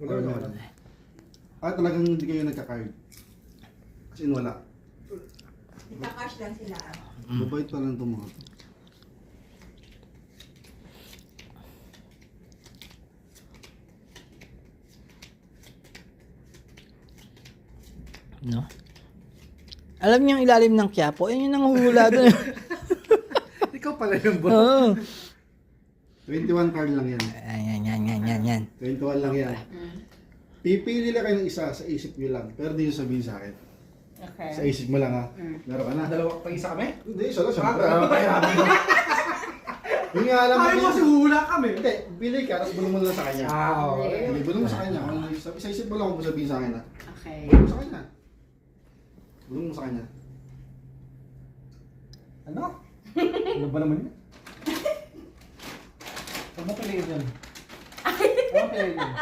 Wala. Talagang hindi kayo nagka-card. As in wala. Ika-cash lang sila. Mabait pa lang itong mga to. No? Alam niyo yung ilalim ng Quiapo? Yun yung nanguhula doon. Ikaw pala yung bro. Oo. 21 card lang yan. Yan. 21 lang yan. Pipili lang kayo ng isa sa isip nyo lang. Pero di nyo sabihin sa akin. Okay. Sa isip mo lang ha. Meron ka na. Dalawa pa isa kami? Hindi, isa lang. Siyempre. Yung nga alam Ay mo si hula kami. Hindi, pili ka, tapos bulong mo lang sa kanya. Okay. Hindi, bulong mo sa kanya. Sa isip mo lang kung sabihin sa akin ha. Okay. Bulong mo sa kanya. Bulong mo sa kanya. Ano? Ano ba naman yun? Huwag mo piliin yun. Huwag mo piliin yun.